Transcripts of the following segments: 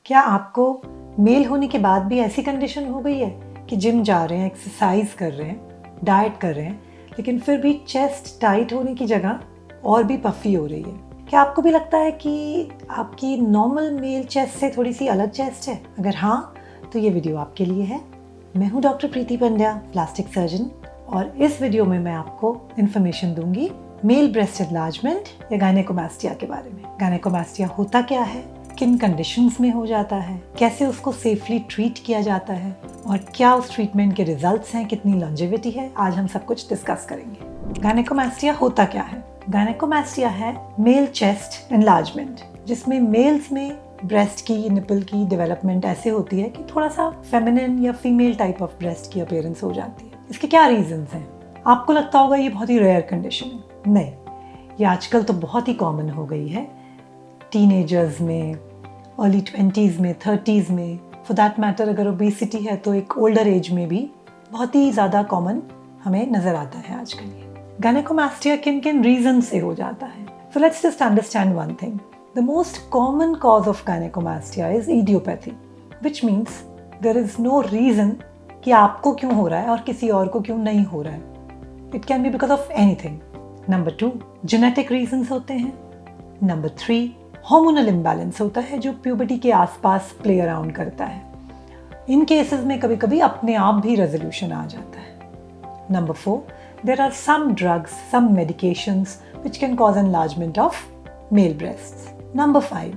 क्या आपको मेल होने के बाद भी ऐसी कंडीशन हो गई है कि जिम जा रहे हैं, एक्सरसाइज कर रहे हैं, डाइट कर रहे हैं, लेकिन फिर भी चेस्ट टाइट होने की जगह और भी पफी हो रही है? क्या आपको भी लगता है कि आपकी नॉर्मल मेल चेस्ट से थोड़ी सी अलग चेस्ट है? अगर हाँ, तो ये वीडियो आपके लिए है। मैं हूँ डॉक्टर प्रीति पंड्या, प्लास्टिक सर्जन, और इस वीडियो में मैं आपको इन्फॉर्मेशन दूंगी मेल ब्रेस्ट एनलार्जमेंट या गायनेकोमास्टिया के बारे में। गायनेकोमास्टिया होता क्या है, किन कंडीशंस में हो जाता है, कैसे उसको सेफली ट्रीट किया जाता है, और क्या उस ट्रीटमेंट के रिजल्ट्स हैं, कितनी लॉन्जेविटी है, आज हम सब कुछ डिस्कस करेंगे। गायनेकोमास्टिया होता क्या है? गायनेकोमास्टिया है मेल चेस्ट एनलार्जमेंट, जिसमें मेल्स में ब्रेस्ट की, निपल की डेवलपमेंट ऐसे होती है कि थोड़ा सा फेमिनिन या फीमेल टाइप ऑफ ब्रेस्ट की अपीयरेंस हो जाती है। इसके क्या रीजंस हैं? आपको लगता होगा ये बहुत ही रेयर कंडीशन है। नहीं, ये आजकल तो बहुत ही कॉमन हो गई है। टीनेजर्स में, अर्ली 20s में, 30s में, फॉर दैट मैटर अगर ओबेसिटी है तो एक ओल्डर एज में भी बहुत ही ज़्यादा कॉमन हमें नज़र आता है आजकल। ये गायनेकोमास्टिया किन किन रीजन से हो जाता है? So let's just understand one thing. The most common cause of gynaecomastia is idiopathy, which means there is no reason कि आपको क्यों हो रहा है और किसी और को क्यों नहीं हो रहा है। It can be because of anything. Number 2, genetic reasons होते हैं। नंबर 3, हार्मोनल इम्बैलेंस होता है जो प्यूबर्टी के आसपास प्ले अराउंड करता है। इन केसेस में कभी कभी अपने आप भी रेजोल्यूशन आ जाता है। Number 4, there are some drugs, some medications which can cause enlargement of male breasts. Number 5,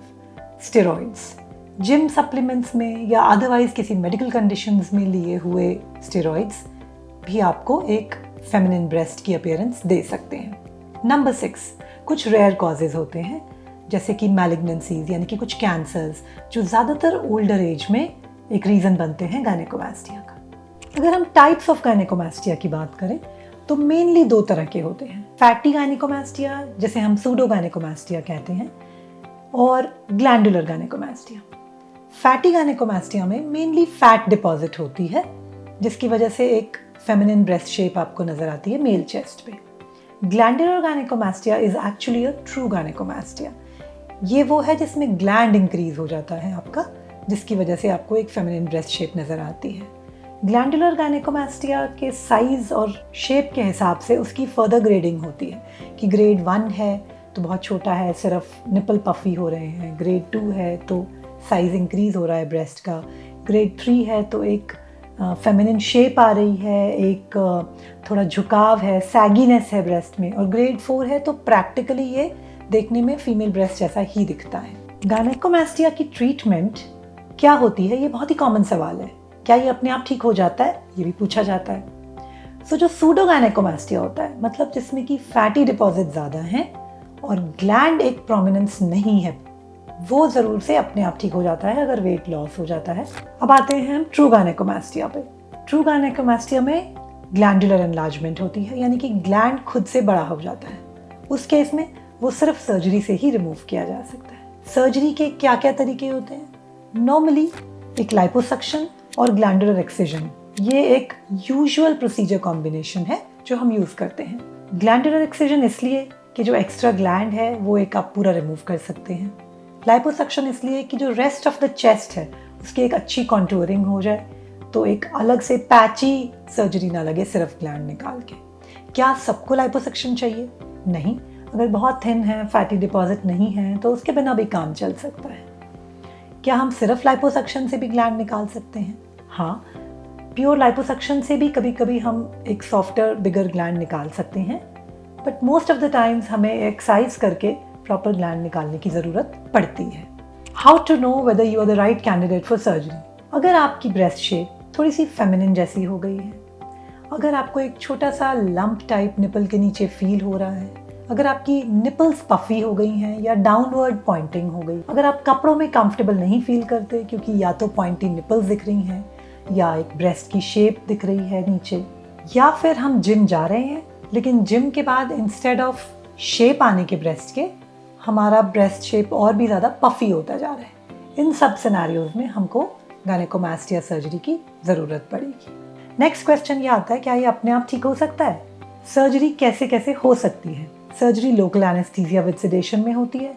steroids. Gym supplements में या अदरवाइज किसी मेडिकल कंडीशंस में लिए हुए स्टेरॉइड्स भी आपको एक फेमिनिन ब्रेस्ट की अपीयरेंस दे सकते हैं। नंबर 6, कुछ रेयर कॉजेज होते हैं जैसे कि मैलिग्नेंसीज यानी कि कुछ कैंसर्स, जो ज़्यादातर ओल्डर एज में एक रीज़न बनते हैं गायनेकोमास्टिया का। अगर हम टाइप्स ऑफ गायनेकोमास्टिया की बात करें तो मेनली 2 तरह के होते हैं। फैटी गायनेकोमास्टिया, जिसे हम सूडो गायनेकोमास्टिया कहते हैं, और ग्लैंडुलर गायनेकोमास्टिया। फैटी गायनेकोमास्टिया में मेनली फैट डिपॉजिट होती है, जिसकी वजह से एक फेमिनिन ब्रेस्ट शेप आपको नजर आती है मेल चेस्ट पे। Glandular gynaecomastia is actually a true gynaecomastia. ये वो है जिसमें ग्लैंड इंक्रीज हो जाता है आपका, जिसकी वजह से आपको एक फेमिनिन ब्रेस्ट शेप नजर आती है। ग्लैंडुलर गायनेकोमास्टिया के साइज और शेप के हिसाब से उसकी फर्दर ग्रेडिंग होती है कि ग्रेड 1 है तो बहुत छोटा है, सिर्फ निपल पफी हो रहे हैं। ग्रेड 2 है तो साइज इंक्रीज हो रहा है ब्रेस्ट का। ग्रेड 3 है तो एक फेमिनिन शेप आ रही है, एक थोड़ा झुकाव है, सैगीनेस है ब्रेस्ट में। और ग्रेड 4 है तो प्रैक्टिकली ये देखने में फीमेल ब्रेस्ट जैसा ही दिखता है। गायनेकोमास्टिया की ट्रीटमेंट क्या होती है, ये बहुत ही कॉमन सवाल है। क्या ये अपने आप ठीक हो जाता है, ये भी पूछा जाता है। सो जो सूडो गायनेकोमास्टिया होता है, मतलब जिसमें कि फैटी डिपॉजिट ज़्यादा हैं और ग्लैंड एक प्रोमिनेंस नहीं है, वो ज़रूर से अपने आप ठीक हो जाता है अगर वेट लॉस हो जाता है। अब आते हैं हम ट्रू गायनेकोमास्टिया पे। ट्रू गायनेकोमास्टिया में ग्लैंडुलर एनलार्जमेंट होती है, यानी कि ग्लैंड खुद से बड़ा हो जाता है। उस केस में वो सिर्फ सर्जरी से ही रिमूव किया जा सकता है। सर्जरी के क्या क्या तरीके होते हैं? नॉर्मली एक लाइपोसक्शन और ग्लैंडुलर एक्सिजन, ये एक यूजुअल प्रोसीजर कॉम्बिनेशन है जो हम यूज़ करते हैं। ग्लैंडुलर एक्सिजन इसलिए कि जो एक्स्ट्रा ग्लैंड है वो एक आप पूरा रिमूव कर सकते हैं। लाइपोसक्शन इसलिए कि जो रेस्ट ऑफ द चेस्ट है उसकी एक अच्छी कॉन्टूरिंग हो जाए, तो एक अलग से पैची सर्जरी ना लगे सिर्फ ग्लैंड निकाल के। क्या सबको लाइपोसक्शन चाहिए? नहीं, अगर बहुत थिन है, फैटी डिपॉजिट नहीं है, तो उसके बिना भी काम चल सकता है। क्या हम सिर्फ लाइपोसक्शन से भी ग्लैंड निकाल सकते हैं? हाँ, प्योर लाइपोसक्शन से भी कभी कभी हम एक सॉफ्टर बिगर ग्लैंड निकाल सकते हैं, but most of the times हमें एक्सरसाइज करके प्रॉपर ग्लैंड निकालने की ज़रूरत पड़ती है। How to know whether you are the right candidate for surgery? अगर आपकी ब्रेस्ट शेप थोड़ी सी फेमिनिन जैसी हो गई है, अगर आपको एक छोटा सा लंप टाइप निपल के नीचे फील हो रहा है, अगर आपकी निपल्स पफी हो गई हैं या डाउनवर्ड पॉइंटिंग हो गई, अगर आप कपड़ों में कंफर्टेबल नहीं फील करते क्योंकि या तो पॉइंटी निपल्स दिख रही हैं या एक ब्रेस्ट की शेप दिख रही है नीचे, या फिर हम जिम जा रहे हैं लेकिन जिम के बाद इंस्टेड ऑफ शेप आने के ब्रेस्ट के हमारा ब्रेस्ट शेप और भी ज़्यादा पफी होता जा रहा है, इन सब सिनेरियोज में हमको गायनेकोमास्टिया सर्जरी की ज़रूरत पड़ेगी। नेक्स्ट क्वेश्चन ये आता है, क्या ये अपने आप ठीक हो सकता है? सर्जरी कैसे कैसे हो सकती है? Surgery local anaesthesia with sedation में होती है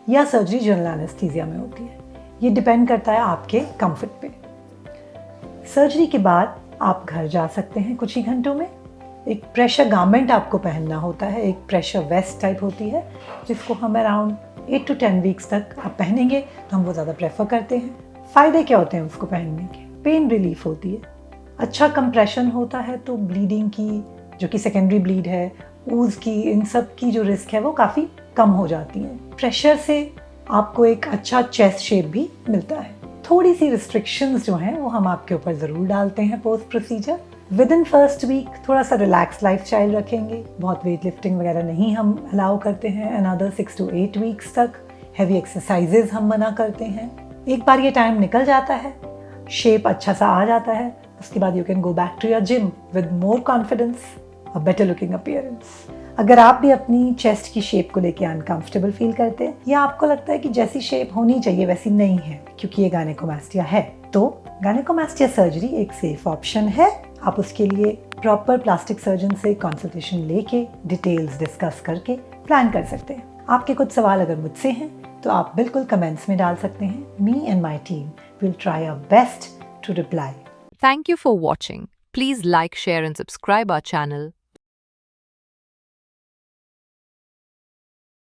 या सर्जरी जनरल एनेस्थीसिया में होती है? ये डिपेंड करता है आपके कंफर्ट पे। सर्जरी के बाद आप घर जा सकते हैं कुछ ही घंटों में। एक प्रेशर गारमेंट आपको पहनना होता है, एक प्रेशर वेस्ट टाइप होती है, जिसको हम अराउंड 8 to 10 वीक्स तक आप पहनेंगे तो हम वो ज़्यादा प्रेफर करते हैं। फ़ायदे क्या होते हैं उसको पहनने के? पेन रिलीफ होती है, अच्छा कंप्रेशन होता है, तो ब्लीडिंग की, जो कि सेकेंडरी ब्लीड है, ऊज की, इन सब की जो रिस्क है वो काफ़ी कम हो जाती है। प्रेशर से आपको एक अच्छा चेस्ट शेप भी मिलता है। थोड़ी सी रिस्ट्रिक्शंस जो हैं वो हम आपके ऊपर ज़रूर डालते हैं post procedure. Within first week थोड़ा सा रिलैक्स लाइफस्टाइल रखेंगे, बहुत वेट लिफ्टिंग वगैरह नहीं हम अलाउ करते हैं। अनदर 6 to 8 वीक्स तक हैवी एक्सरसाइजेज हम मना करते हैं। एक बार ये टाइम निकल जाता है, शेप अच्छा सा आ जाता है, उसके बाद you can go back to your gym with more confidence, a better looking appearance. अगर आप भी अपनी चेस्ट की शेप को लेके अनकंफर्टेबल फील करते हैं या आपको लगता है कि जैसी शेप होनी चाहिए वैसी नहीं है क्योंकि ये गायनेकोमास्टिया है, तो गायनेकोमास्टिया सर्जरी एक सेफ ऑप्शन है। आप उसके लिए प्रॉपर प्लास्टिक सर्जन से कंसल्टेशन लेके डिटेल्स डिस्कस करके प्लान कर सकते हैं। आपके कुछ सवाल अगर मुझसे हैं तो आप बिल्कुल कमेंट्स में डाल सकते हैं। Me and my team will try our best to reply. Thank you for watching. Please like, share and subscribe our channel.